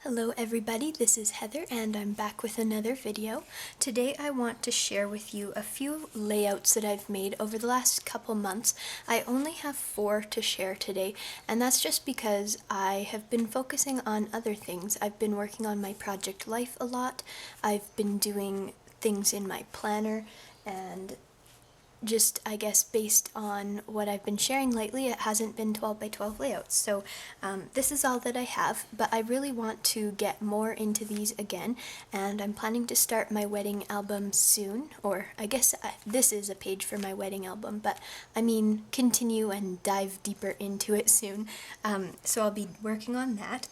Hello everybody, this is Heather and I'm back with another video. Today I want to share with you a few layouts that I've made over the last couple months. I only have 4 to share today, and that's just because I have been focusing on other things. I've been working on my project life a lot, I've been doing things in my planner, and just, I guess, based on what I've been sharing lately, it hasn't been 12 by 12 layouts. So this is all that I have, but I really want to get more into these again, and I'm planning to start my wedding album soon, or I guess this is a page for my wedding album, but I mean continue and dive deeper into it soon. So I'll be working on that.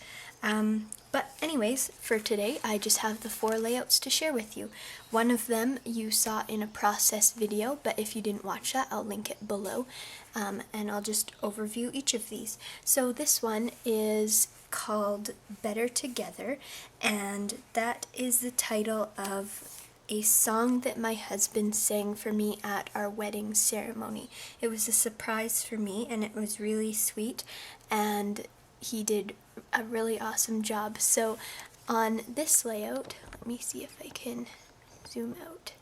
But anyways, for today, I just have the 4 layouts to share with you. One of them you saw in a process video, but if you didn't watch that, I'll link it below, and I'll just overview each of these. So this one is called Better Together, and that is the title of a song that my husband sang for me at our wedding ceremony. It was a surprise for me, and it was really sweet, and he did a really awesome job. So on this layout, let me see if I can zoom out.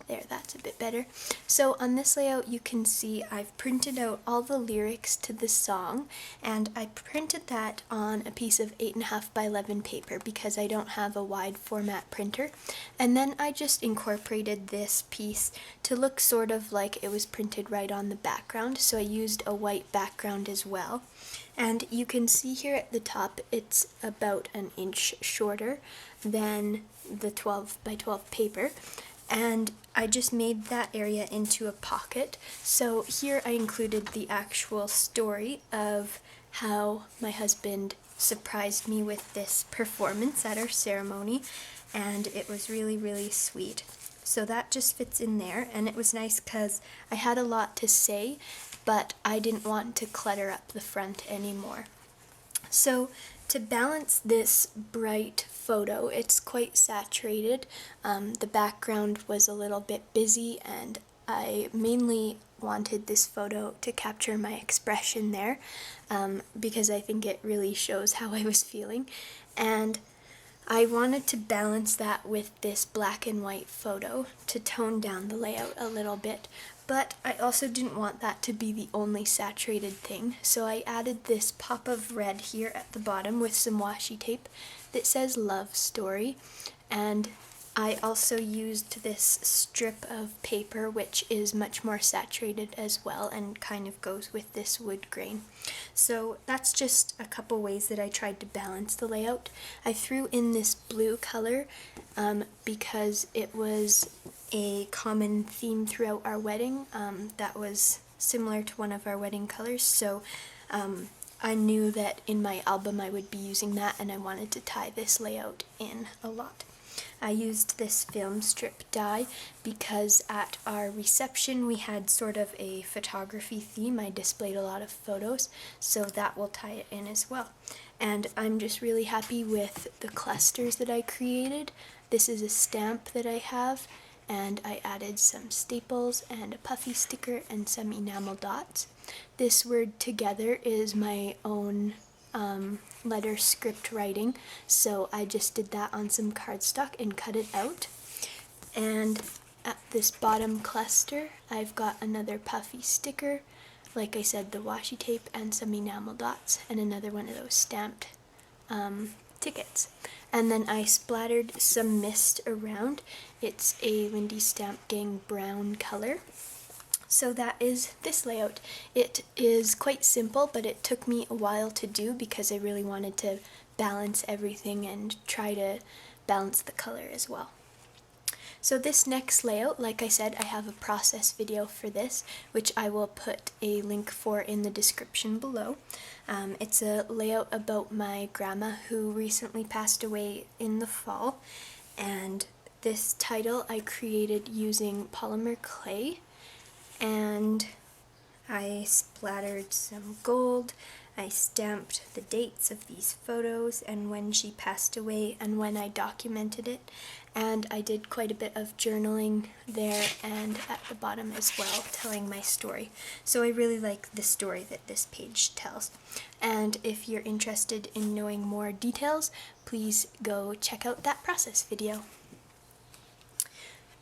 There, that's a bit better. So on this layout you can see I've printed out all the lyrics to the song, and I printed that on a piece of 8.5 by 11 paper because I don't have a wide format printer, and then I just incorporated this piece to look sort of like it was printed right on the background, so I used a white background as well. And you can see here at the top it's about an inch shorter than the 12 by 12 paper, and I just made that area into a pocket. So here I included the actual story of how my husband surprised me with this performance at our ceremony, and it was really sweet. So that just fits in there, and it was nice because I had a lot to say, but I didn't want to clutter up the front anymore. So to balance this bright photo, it's quite saturated. The background was a little bit busy, and I mainly wanted this photo to capture my expression there, because I think it really shows how I was feeling, and I wanted to balance that with this black and white photo to tone down the layout a little bit, but I also didn't want that to be the only saturated thing, so I added this pop of red here at the bottom with some washi tape that says Love Story, and I also used this strip of paper which is much more saturated as well and kind of goes with this wood grain. So that's just a couple ways that I tried to balance the layout. I threw in this blue color because it was a common theme throughout our wedding that was similar to one of our wedding colors, so I knew that in my album I would be using that, and I wanted to tie this layout in a lot. I used this film strip die because at our reception we had sort of a photography theme. I displayed a lot of photos, so that will tie it in as well. And I'm just really happy with the clusters that I created. This is a stamp that I have, and I added some staples and a puffy sticker and some enamel dots. This word together is my own letter script writing, so I just did that on some cardstock and cut it out. And at this bottom cluster I've got another puffy sticker, like I said, the washi tape and some enamel dots, and another one of those stamped tickets. And then I splattered some mist around. It's a Lindy Stamp Gang brown color. So that is this layout. It is quite simple, but it took me a while to do because I really wanted to balance everything and try to balance the color as well. So this next layout, like I said, I have a process video for this, which I will put a link for in the description below. It's a layout about my grandma who recently passed away in the fall, and this title I created using polymer clay, and I splattered some gold. I stamped the dates of these photos and when she passed away and when I documented it, and I did quite a bit of journaling there and at the bottom as well, telling my story. So I really like the story that this page tells. And if you're interested in knowing more details, please go check out that process video.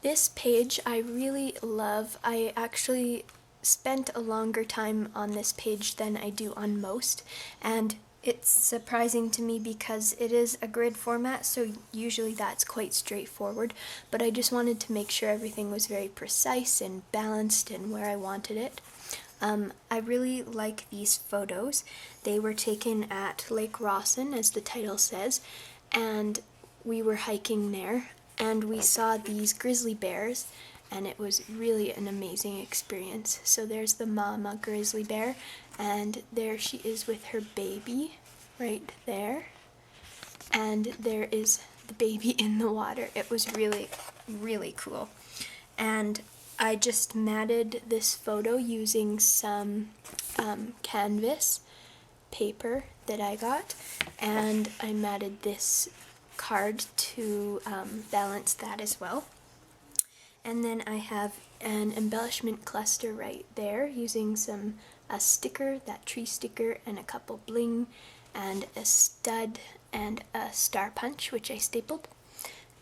This page I really love. I actually spent a longer time on this page than I do on most, and it's surprising to me because it is a grid format, so usually that's quite straightforward, but I just wanted to make sure everything was very precise and balanced and where I wanted it. I really like these photos. They were taken at Lake Rawson, as the title says, and we were hiking there, and we saw these grizzly bears, and it was really an amazing experience. So there's the mama grizzly bear, and there she is with her baby right there, and there is the baby in the water. It was really, really cool. And I just matted this photo using some canvas paper that I got, and I matted this card to balance that as well. And then I have an embellishment cluster right there using a sticker, that tree sticker, and a couple bling, and a stud and a star punch, which I stapled.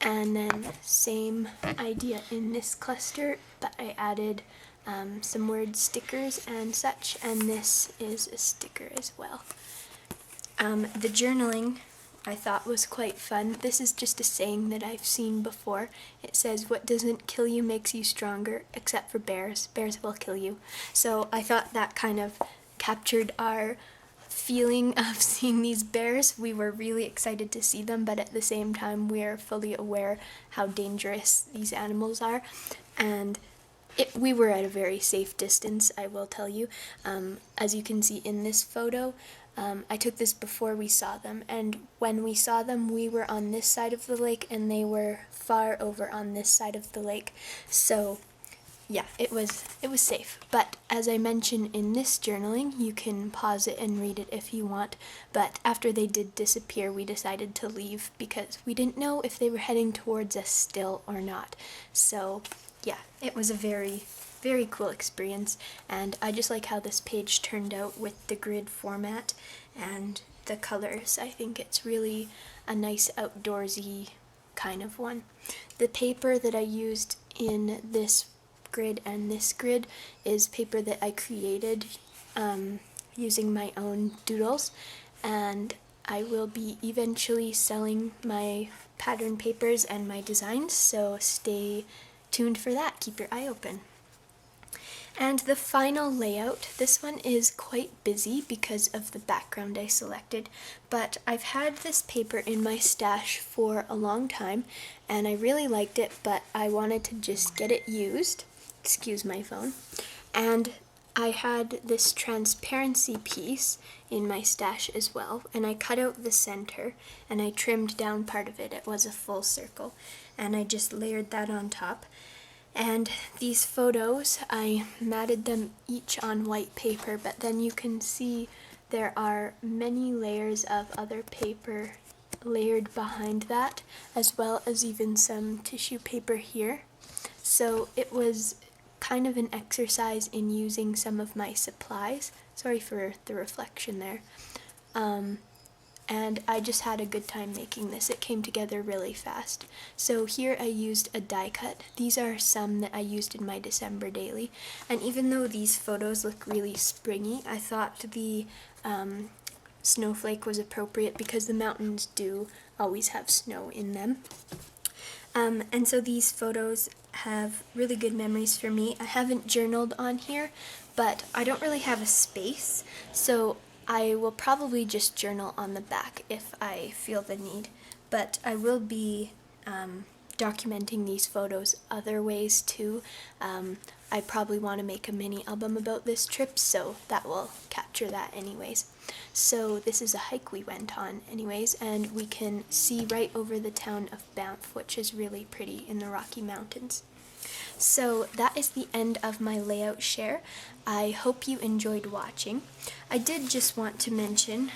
And then same idea in this cluster, but I added some word stickers and such, and this is a sticker as well. The journaling I thought was quite fun. This is just a saying that I've seen before. It says, "What doesn't kill you makes you stronger, except for bears. Bears will kill you." So I thought that kind of captured our feeling of seeing these bears. We were really excited to see them, but at the same time we are fully aware how dangerous these animals are, and we were at a very safe distance, I will tell you. As you can see in this photo, I took this before we saw them, and when we saw them we were on this side of the lake and they were far over on this side of the lake. So yeah, it was safe. But as I mentioned in this journaling, you can pause it and read it if you want, but after they did disappear we decided to leave because we didn't know if they were heading towards us still or not. So yeah, it was a very, very cool experience, and I just like how this page turned out with the grid format and the colors. I think it's really a nice outdoorsy kind of one. The paper that I used in this grid and this grid is paper that I created using my own doodles, and I will be eventually selling my pattern papers and my designs, so stay tuned for that. Keep your eye open. And the final layout, this one is quite busy because of the background I selected, but I've had this paper in my stash for a long time and I really liked it, but I wanted to just get it used. Excuse my phone. And I had this transparency piece in my stash as well, and I cut out the center and I trimmed down part of it. It was a full circle, and I just layered that on top. And these photos, I matted them each on white paper, but then you can see there are many layers of other paper layered behind that, as well as even some tissue paper here. So it was kind of an exercise in using some of my supplies. Sorry for the reflection there. And I just had a good time making this. It came together really fast. So here I used a die cut. These are some that I used in my December daily. And even though these photos look really springy, I thought the snowflake was appropriate because the mountains do always have snow in them. And so these photos have really good memories for me. I haven't journaled on here, but I don't really have a space, so I will probably just journal on the back if I feel the need. But I will be documenting these photos other ways too. I probably want to make a mini album about this trip, so that will capture that anyways. So this is a hike we went on anyways, and we can see right over the town of Banff, which is really pretty in the Rocky Mountains. So that is the end of my layout share. I hope you enjoyed watching. I did just want to mention,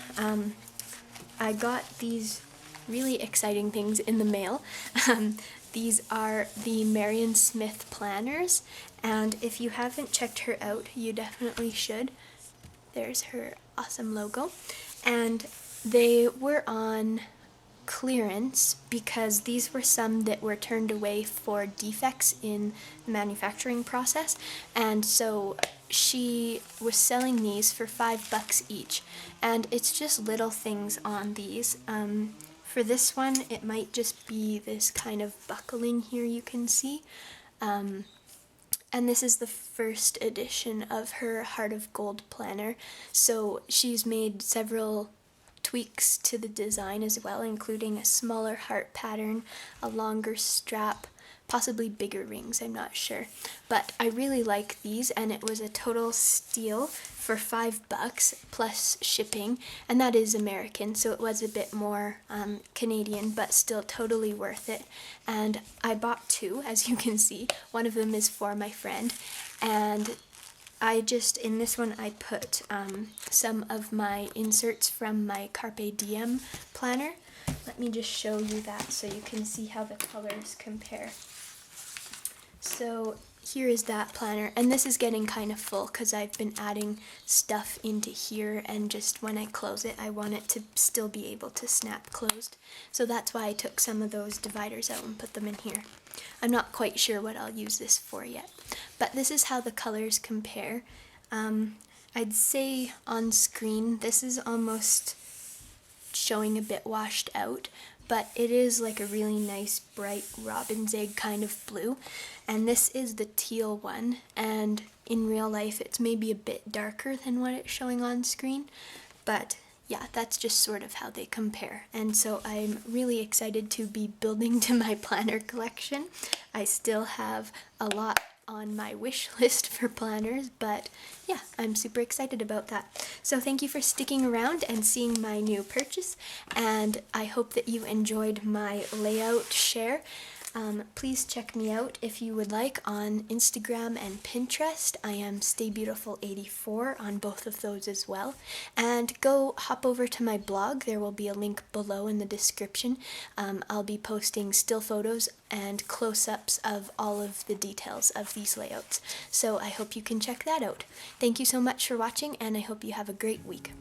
I got these really exciting things in the mail. These are the Marion Smith planners, and if you haven't checked her out, you definitely should. There's her awesome logo. And they were on clearance because these were some that were turned away for defects in the manufacturing process, and so she was selling these for $5 each, and it's just little things on these. For this one, it might just be this kind of buckling here you can see, and this is the first edition of her Heart of Gold planner, so she's made several tweaks to the design as well, including a smaller heart pattern, a longer strap, possibly bigger rings, I'm not sure. But I really like these, and it was a total steal for $5 plus shipping, and that is American, so it was a bit more Canadian, but still totally worth it. And I bought two, as you can see. One of them is for my friend, and in this one I put some of my inserts from my Carpe Diem planner. Let me just show you that so you can see how the colors compare. So here is that planner, and this is getting kind of full because I've been adding stuff into here, and just when I close it I want it to still be able to snap closed. So that's why I took some of those dividers out and put them in here. I'm not quite sure what I'll use this for yet, but this is how the colors compare. I'd say on screen this is almost showing a bit washed out, but it is like a really nice bright robin's egg kind of blue, and this is the teal one, and in real life it's maybe a bit darker than what it's showing on screen, but yeah, that's just sort of how they compare. And so I'm really excited to be building to my planner collection. I still have a lot on my wish list for planners, but yeah, I'm super excited about that. So thank you for sticking around and seeing my new purchase, and I hope that you enjoyed my layout share. Please check me out if you would like on Instagram and Pinterest. I am StayBeautiful84 on both of those as well. And go hop over to my blog. There will be a link below in the description. I'll be posting still photos and close-ups of all of the details of these layouts. So I hope you can check that out. Thank you so much for watching, and I hope you have a great week.